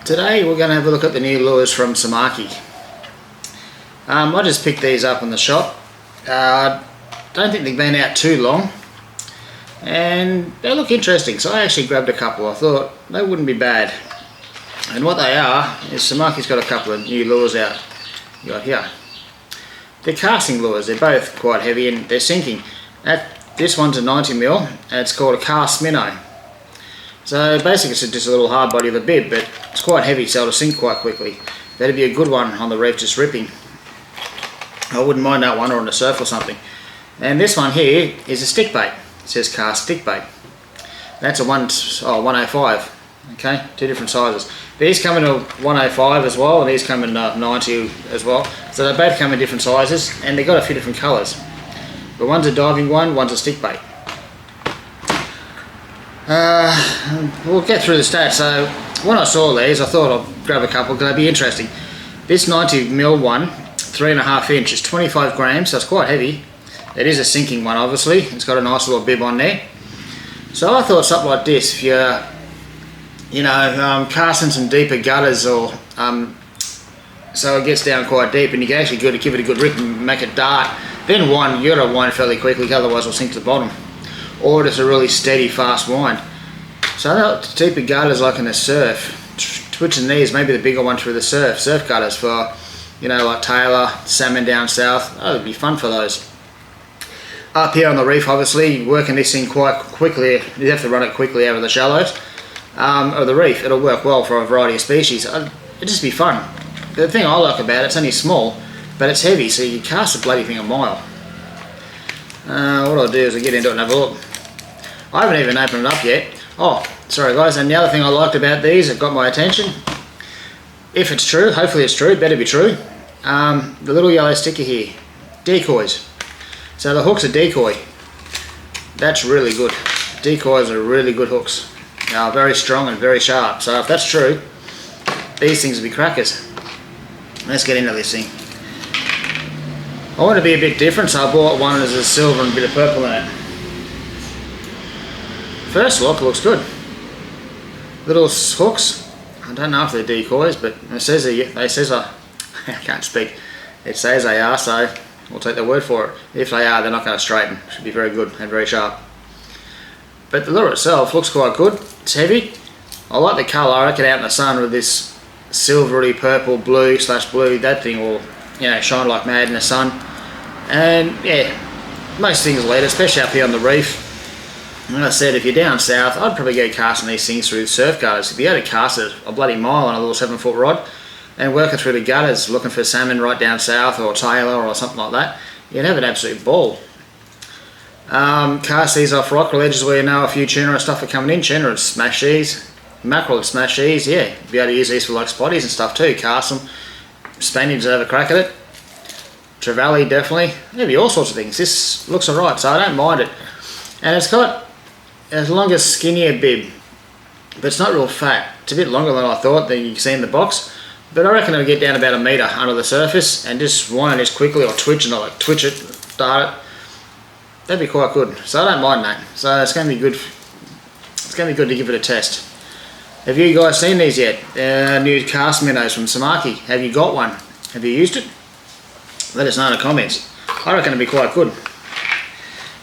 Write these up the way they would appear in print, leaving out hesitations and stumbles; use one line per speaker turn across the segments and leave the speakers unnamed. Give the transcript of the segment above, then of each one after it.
Today we're going to have a look at the new lures from Samaki. I just picked these up in the shop. Don't think they've been out too long and they look interesting, so I actually grabbed a couple. I thought they wouldn't be bad. And what they are is Samaki's got a couple of new lures out. You got here. They're casting lures. They're both quite heavy and they're sinking. This one's a 90mm and it's called a Cast Minnow. So basically it's just a little hard body of a bib, but it's quite heavy, so it'll sink quite quickly. That'd be a good one on the reef, just ripping. I wouldn't mind that one, or on the surf or something. And this one here is a stickbait. It says Cast Stickbait. That's a 105. Okay, two different sizes. These come in a 105 as well, and these come in 90 as well. So they both come in different sizes, and they've got a few different colours. But one's a diving one, one's a stickbait. We'll get through the stats. So when I saw these, I thought I'd grab a couple because they'd be interesting. This 90mm one, 3.5 inch, is 25 grams, so it's quite heavy. It is a sinking one, obviously. It's got a nice little bib on there. So I thought something like this, if you're, casting some deeper gutters, or so it gets down quite deep, and you can actually give it a good rip and make it dart. Then you got to wind fairly quickly, otherwise it'll sink to the bottom. Or just a really steady, fast wind. So the deeper gutters, like in the surf, twitching these, maybe the bigger one through the surf gutters for, like Taylor, salmon down south. Oh, it'd be fun for those. Up here on the reef, obviously, working this thing quite quickly. You have to run it quickly out of the shallows of the reef. It'll work well for a variety of species. It'd just be fun. The thing I like about it's only small, but it's heavy, so you can cast the bloody thing a mile. What I'll do is I'll get into it and have a look. I haven't even opened it up yet. Oh, sorry guys, and the other thing I liked about these that got my attention, if it's true, hopefully it's true, better be true, the little yellow sticker here, decoys. So the hook's a decoy. That's really good. Decoys are really good hooks. They are very strong and very sharp, so if that's true, these things will be crackers. Let's get into this thing. I want to be a bit different, so I bought one as a silver and a bit of purple in it. First look, looks good. Little hooks. I don't know if they're decoys, but it says I can't speak. It says they are, so we'll take their word for it. If they are, they're not going to straighten. Should be very good and very sharp. But the lure itself looks quite good. It's heavy. I like the colour. I reckon out in the sun with this silvery purple, blue/blue, that thing will shine like mad in the sun. And yeah, most things lead, especially up here on the reef. And like I said, if you're down south, I'd probably go casting these things through surf gutters. If you had to cast a bloody mile on a little 7-foot rod and working through the gutters looking for salmon right down south, or Taylor or something like that, you'd have an absolute ball. Cast these off rock ledges where a few tuna and stuff are coming in. Tuna would smash these, mackerel would smash these, yeah. Be able to use these for like spotties and stuff too, cast them. Spaniards have a crack at it. Trevally definitely. Maybe all sorts of things. This looks alright, so I don't mind it. And it's got a longer, skinnier bib, but it's not real fat. It's a bit longer than I thought than you can see in the box. But I reckon it'll get down about 1 metre under the surface and just wind it quickly, or twitch and like twitch it, start it. That'd be quite good. So I don't mind that. So it's going to be good. It's going to be good to give it a test. Have you guys seen these yet? New Cast Minnows from Samaki. Have you got one? Have you used it? Let us know in the comments. I reckon it'd be quite good.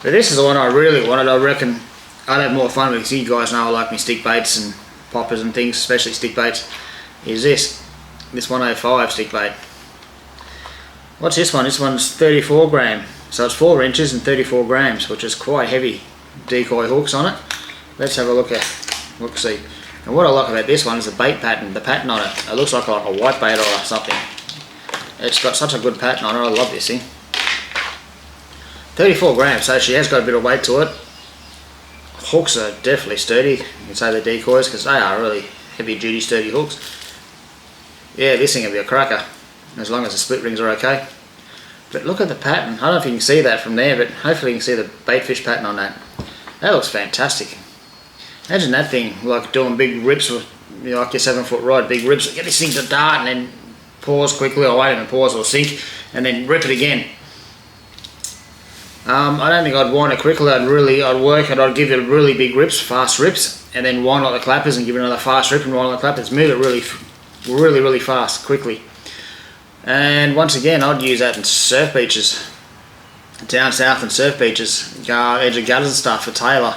But this is the one I really wanted. I reckon I'd have more fun with, because you guys know I like me stick baits and poppers and things, especially stick baits. Is this 105 stick bait. What's this one? This one's 34 gram. So it's 4 inches and 34 grams, which is quite heavy. Decoy hooks on it. Let's have a look see. And what I like about this one is the bait pattern, the pattern on it. It looks like a white bait or something. It's got such a good pattern on it. I love this thing. 34 grams, so she has got a bit of weight to it. Hooks are definitely sturdy. You can say they're decoys because they are really heavy duty sturdy hooks. Yeah, this thing will be a cracker, as long as the split rings are okay. But look at the pattern. I don't know if you can see that from there, but hopefully you can see the bait fish pattern on that. That looks fantastic. Imagine that thing, like doing big rips with like your 7-foot rod, big rips. Get this thing to dart and then pause quickly, or wait and pause or sink, and then rip it again. I don't think I'd wind it quickly. I'd work it. I'd give it really big rips, fast rips, and then wind like the clappers and give it another fast rip and wind like the clappers. Move it really really fast, quickly. And once again, I'd use that in surf beaches, down south in surf beaches, edge of gutters and stuff for tailor,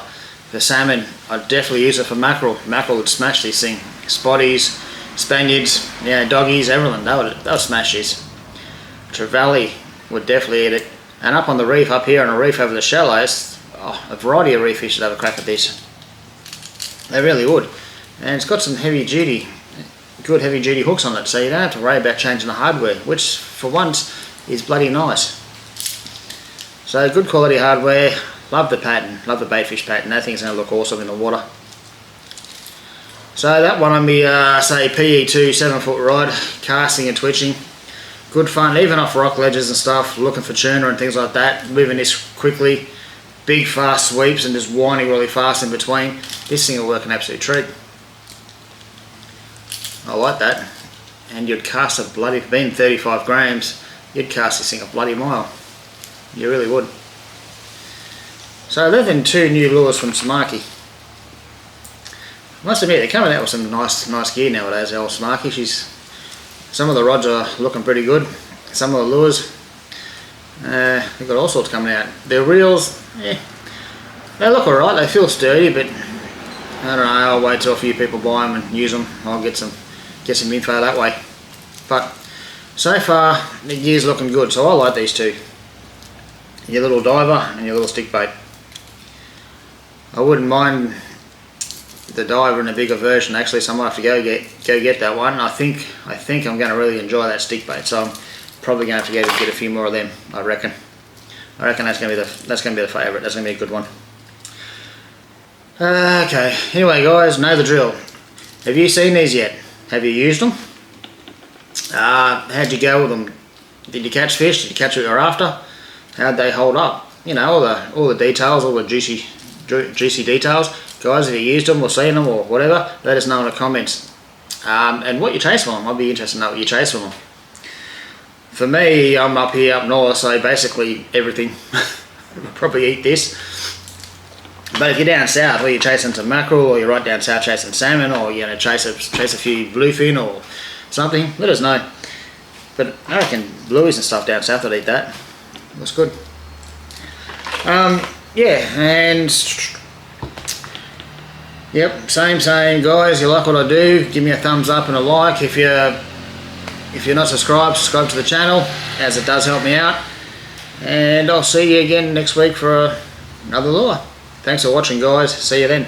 for salmon. I'd definitely use it for mackerel. Mackerel would smash this thing. Spotties, Spaniards, yeah, doggies, everything. They would smash this. Trevally would definitely eat it. And up on the reef, up here on the reef over the shallows, a variety of reef fish would have a crack at this. They really would. And it's got some good heavy duty hooks on it, so you don't have to worry about changing the hardware, which for once is bloody nice. So good quality hardware. Love the pattern, love the baitfish pattern. That thing's going to look awesome in the water. So that one on me, say PE2 7-foot rod, casting and twitching. Good fun, even off rock ledges and stuff, looking for tuna and things like that. Moving this quickly, big fast sweeps and just winding really fast in between. This thing will work an absolute treat. I like that. And you'd cast a bloody, being 35 grams, you'd cast this thing a bloody mile. You really would. So they've been 2 new lures from Samaki. I must admit, they're coming out with some nice gear nowadays, the old Samaki. Some of the rods are looking pretty good. Some of the lures, they've got all sorts coming out. Their reels, they look alright, they feel sturdy, but I don't know, I'll wait till a few people buy them and use them. I'll get some info that way. But so far, the gear's looking good, so I like these two. Your little diver and your little stick bait. I wouldn't mind the diver in a bigger version actually, so I might have to go get that one. I think I'm going to really enjoy that stick bait, so I'm probably going to have to get a few more of them. I reckon that's going to be the favourite. That's going to be a good one. Okay. Anyway, guys, know the drill. Have you seen these yet? Have you used them? How'd you go with them? Did you catch fish? Did you catch what you were after? How'd they hold up? You know, all the details, all the juicy details. Guys, if you used them or seen them or whatever, let us know in the comments. And what you chase from them. I'd be interested to know what you chase from them. For me, I'm up here up north, so basically everything. Probably eat this. But if you're down south, where you're chasing some mackerel, or you're right down south chasing salmon, or you're going to chase a few bluefin or something, let us know. But I reckon blueies and stuff down south would eat that. Looks good. Yeah, and yep, same guys. You like what I do, give me a thumbs up and a like. If you're not subscribed, subscribe to the channel, as it does help me out. And I'll see you again next week for another lure. Thanks for watching, guys. See you then.